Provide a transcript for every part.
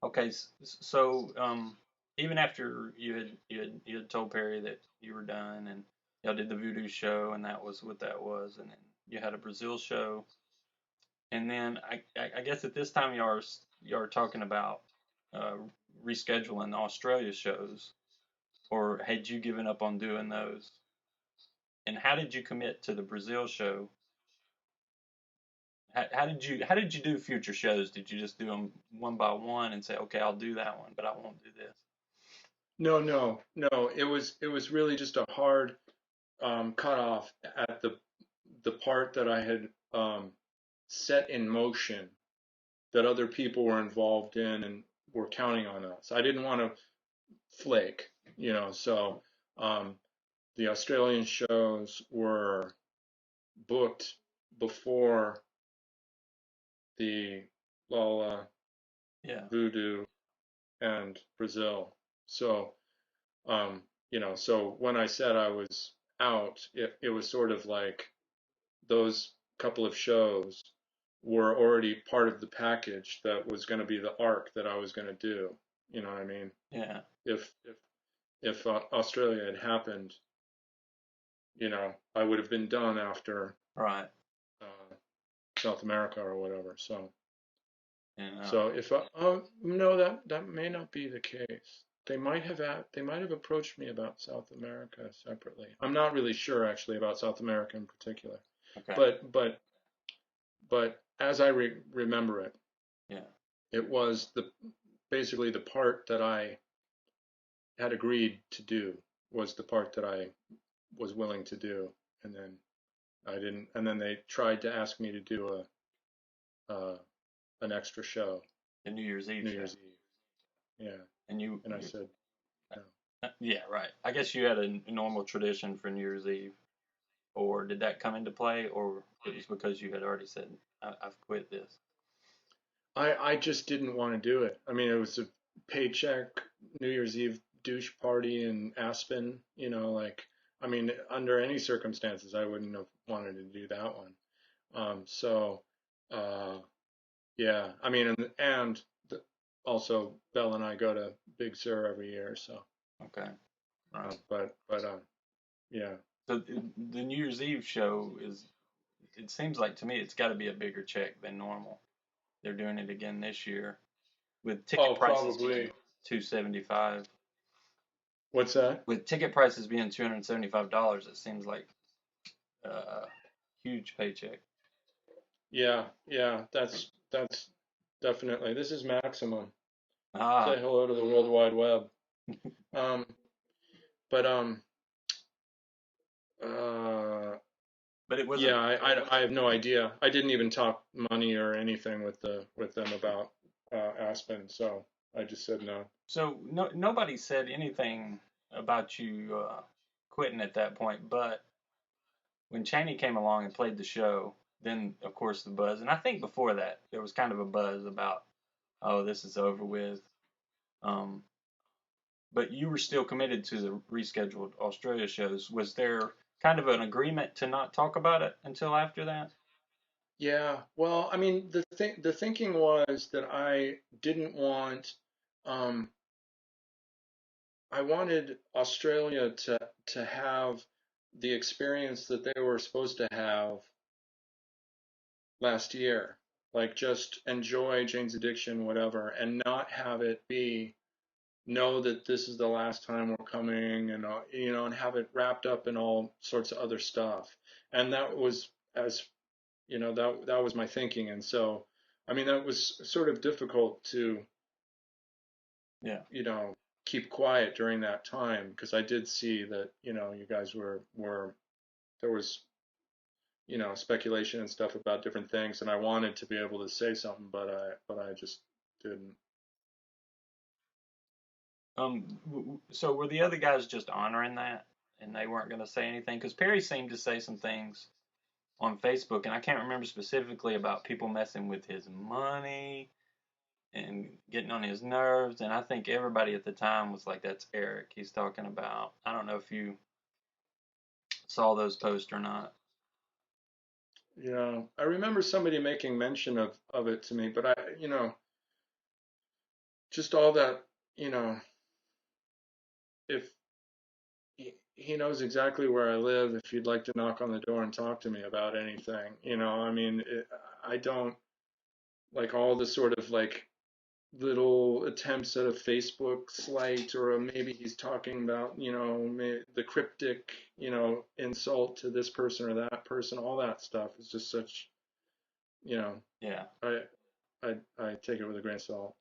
Okay, so even after you had told Perry that you were done, and y'all did the Voodoo show, and that was what that was, and then you had a Brazil show, and then I guess at this time you are talking about uh, rescheduling Australia shows, or had you given up on doing those? And how did you commit to the Brazil show? How did you do future shows? Did you just do them one by one and say, okay, I'll do that one, but I won't do this? No, no, no. It was really just a hard cutoff at the part that I had set in motion that other people were involved in and were counting on us. I didn't want to flake, so um, the Australian shows were booked before the Lola, Yeah. Voodoo, and Brazil. So, so when I said I was out, it was sort of like those couple of shows were already part of the package that was going to be the arc that I was going to do. You know what I mean? Yeah. If Australia had happened, I would have been done after Right. uh, South America or whatever. So, And so if no, that may not be the case. They might have approached me about South America separately. I'm not really sure actually about South America in particular, okay. but but but as I remember it, Yeah. it was basically the part that I had agreed to do was the part that I was willing to do, and then I didn't, and then they tried to ask me to do uh, an extra show, The New Year's Eve New show. Year's Eve. Yeah, And and I said no. yeah, right. I guess you had a normal tradition for New Year's Eve, or did that come into play, or it was because you had already said, I've quit this? I just didn't want to do it. I mean, it was a paycheck New Year's Eve douche party in Aspen. I mean, under any circumstances, I wouldn't have wanted to do that one. So, uh, yeah, I mean, and also Belle and I go to Big Sur every year, so, Okay. Right. but yeah. So the New Year's Eve show is, it seems like to me it's got to be a bigger check than normal. They're doing it again this year with ticket Oh, prices being probably. 275. What's that? With ticket prices being $275, it seems like a huge paycheck. Yeah, yeah, that's definitely. This is maximum. Ah, Say hello to the World Wide Web. Um, but uh, but it was a yeah, I have no idea. I didn't even talk money or anything with them about Aspen, so I just said no. so nobody said anything about you quitting at that point, but when Cheney came along and played the show, then of course the buzz, and I think before that there was kind of a buzz about, oh, this is over with. Um, but you were still committed to the rescheduled Australia shows. Was there kind of an agreement to not talk about it until after that? Yeah, well, I mean, the thinking was that um, I wanted Australia to have the experience that they were supposed to have last year, like just enjoy Jane's Addiction, whatever, and not have it be know that this is the last time we're coming, and and have it wrapped up in all sorts of other stuff. And that was as that was my thinking, and so I mean that was sort of difficult to Yeah. you know keep quiet during that time because I did see that you guys were there was speculation and stuff about different things, and I wanted to be able to say something, but I just didn't. So were the other guys just honoring that, and they weren't going to say anything? Because Perry seemed to say some things on Facebook, and I can't remember specifically about people messing with his money and getting on his nerves. And I think everybody at the time was like, "That's Eric he's talking about." I don't know if you saw those posts or not. I remember somebody making mention of it to me, but I just all that, you know, if he knows exactly where I live, if you'd like to knock on the door and talk to me about anything, I mean, I don't like all the sort of like little attempts at a Facebook slight, or maybe he's talking about, the cryptic, insult to this person or that person. All that stuff is just such, you know, Yeah. I I take it with a grain of salt.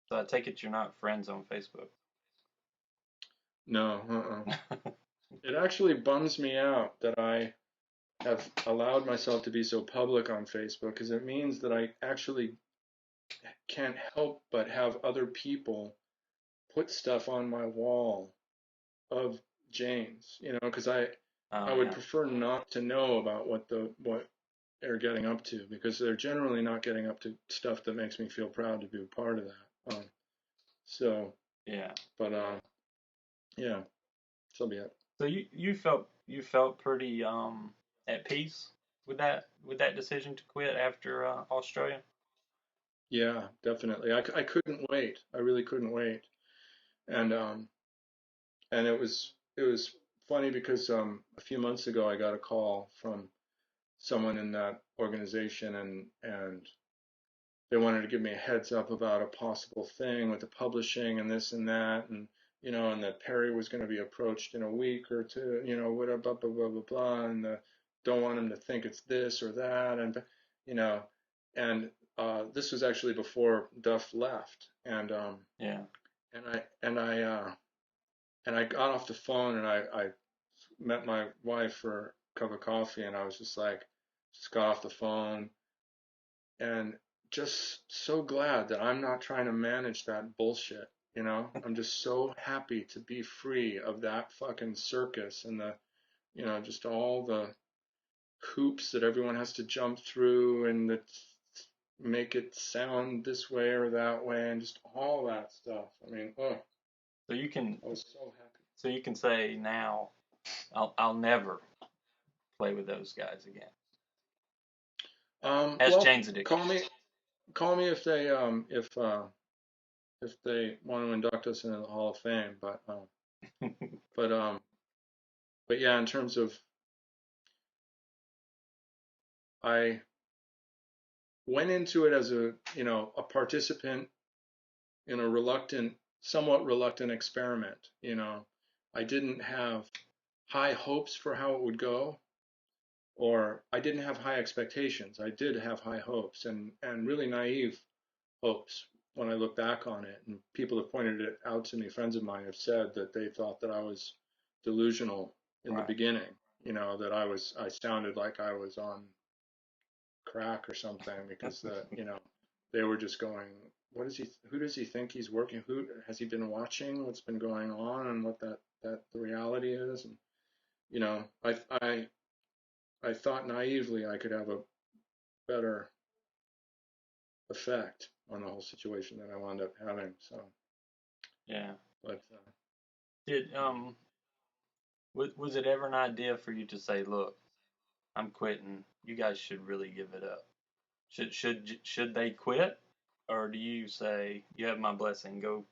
So I take it you're not friends on Facebook. No, It actually bums me out that I have allowed myself to be so public on Facebook, because it means that I actually can't help but have other people put stuff on my wall of James, because I Oh would yeah. prefer not to know about what they're getting up to, because they're generally not getting up to stuff that makes me feel proud to be a part of that. So, Yeah. but yeah, so be it. So you felt pretty at peace with that decision to quit after Australia. Yeah, definitely. I couldn't wait. I really couldn't wait. And it was funny because a few months ago I got a call from someone in that organization, and they wanted to give me a heads up about a possible thing with the publishing and this and that, and that Perry was going to be approached in a week or two, whatever, blah blah blah blah blah, and don't want him to think it's this or that, and you know and this was actually before Duff left, Yeah. and I got off the phone, and I met my wife for a cup of coffee, and I was just got off the phone, and just so glad that I'm not trying to manage that bullshit. I'm just so happy to be free of that fucking circus, and just all the hoops that everyone has to jump through, and that make it sound this way or that way, and just all that stuff. I mean, oh, So you can I was so say now I'll never play with those guys again. happy. That's Well, Jane's addiction. call me if they want to induct us into the Hall of Fame, but um, but yeah, in terms of, I went into it as a participant in a somewhat reluctant experiment. I didn't have high hopes for how it would go, or I didn't have high expectations. I did have high hopes, and really naive hopes when I look back on it. And people have pointed it out to me. Friends of mine have said that they thought that I was delusional in the Right. beginning. That I sounded like I was on crack or something, because they were just going, who does he think he's working, who has he been watching, what's been going on, and what that the reality is. And I thought naively I could have a better effect on the whole situation than I wound up having. So, Yeah. but Did was it ever an idea for you to say, look, I'm quitting. You guys should really give it up. Should they quit, or do you say you have my blessing? Go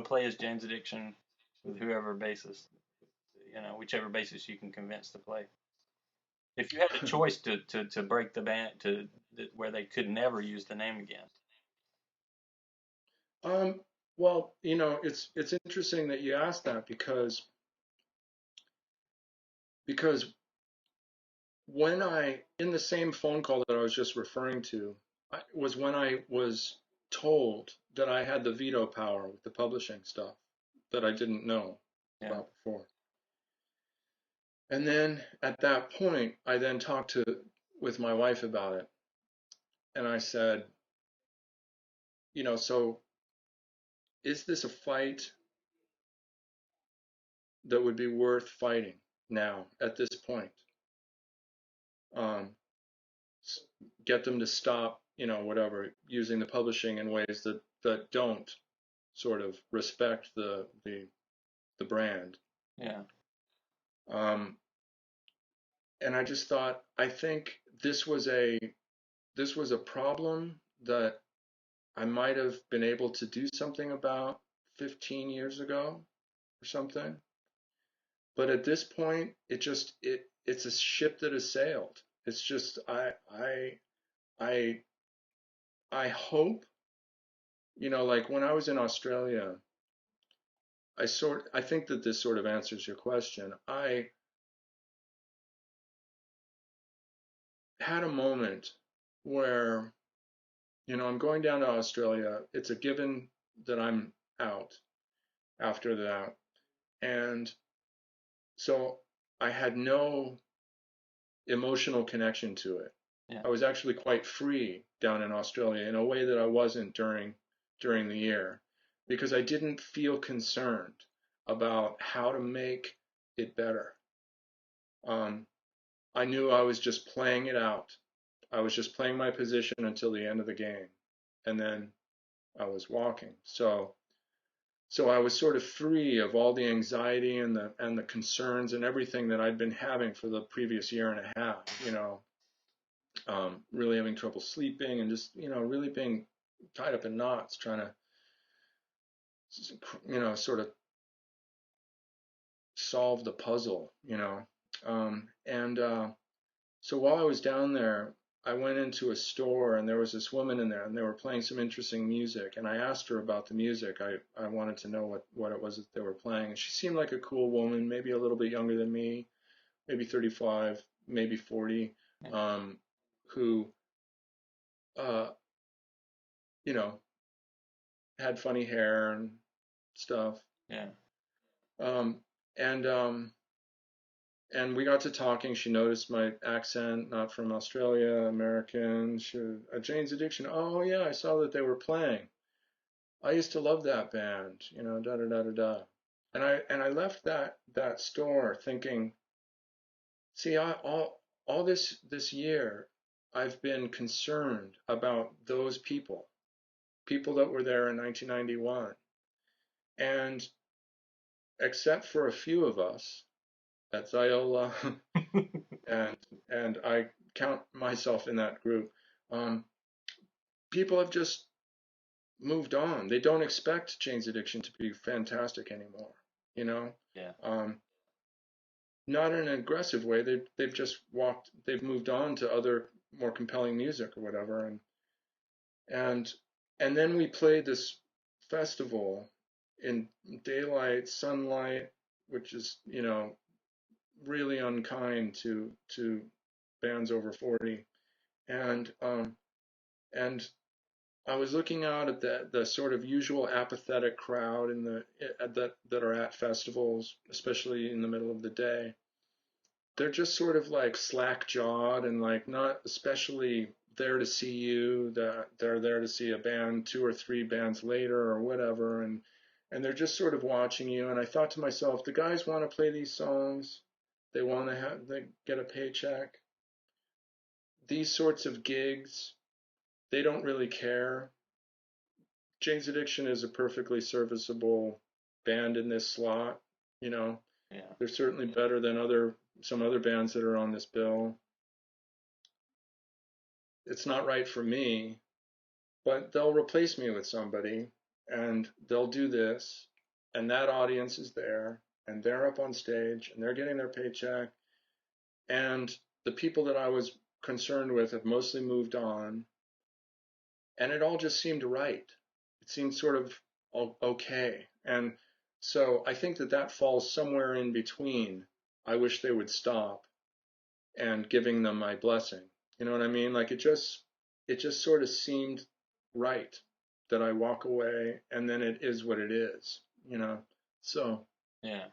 play as James Addiction with whoever basis, whichever basis you can convince to play. If you had a choice to break the band where they could never use the name again. well, it's interesting that you asked that, because when in the same phone call that I was just referring to, was when I was told that I had the veto power with the publishing stuff that I didn't know Yeah. about before. And then at that point, I then talked with my wife about it, and I said, so is this a fight that would be worth fighting now at this point? Um, get them to stop, whatever, using the publishing in ways that don't sort of respect the brand. Yeah. Um, and I just thought, I think this was a problem that I might have been able to do something about 15 years ago or something. But at this point, it's a ship that has sailed. It's just I I hope, like when I was in Australia, I think that this sort of answers your question. I had a moment where, I'm going down to Australia. It's a given that I'm out after that. And so I had no emotional connection to it. Yeah. I was actually quite free down in Australia in a way that I wasn't during the year because I didn't feel concerned about how to make it better. Um, I knew I was just playing it out. I was just playing my position until the end of the game, and then I was walking. So I was sort of free of all the anxiety and the concerns and everything that I'd been having for the previous year and a half. Really having trouble sleeping and just really being tied up in knots, trying to sort of solve the puzzle. And So while I was down there, I went into a store and there was this woman in there and they were playing some interesting music. And I asked her about the music. I wanted to know what it was that they were playing. And she seemed like a cool woman, maybe a little bit younger than me, maybe 35, maybe 40, Yeah. who, uh, you know, had funny hair and stuff. Yeah. Um, and and we got to talking. She noticed my accent, not from Australia, American. Jane's Addiction. Oh yeah, I saw that they were playing. I used to love that band, da da da da da. And I left that store thinking, see, all this year, I've been concerned about those people that were there in 1991, and except for a few of us at Ziola, and I count myself in that group. Um, People have just moved on. They don't expect Jane's Addiction to be fantastic anymore. You know, Yeah. um, not in an aggressive way. They've just walked. They've moved on to other more compelling music or whatever. And and then we played this festival in daylight, sunlight, which is really unkind to bands over 40. And and I was looking out at the sort of usual apathetic crowd that are at festivals, especially in the middle of the day. They're just sort of like slack-jawed and like not especially there to see you. That they're there to see a band 2 or 3 bands later or whatever, and they're just sort of watching you. And I thought to myself, the guys want to play these songs. They get a paycheck. These sorts of gigs, they don't really care. Jane's Addiction is a perfectly serviceable band in this slot. You know, Yeah. they're certainly better than some other bands that are on this bill. It's not right for me, but they'll replace me with somebody and they'll do this, and that audience is there and they're up on stage and they're getting their paycheck, and the people that I was concerned with have mostly moved on, and it all just seemed right. It seemed sort of okay. And so I think that falls somewhere in between. I wish they would stop and giving them my blessing. You know what I mean? Like it just sort of seemed right that I walk away and then it is what it is. So Yeah.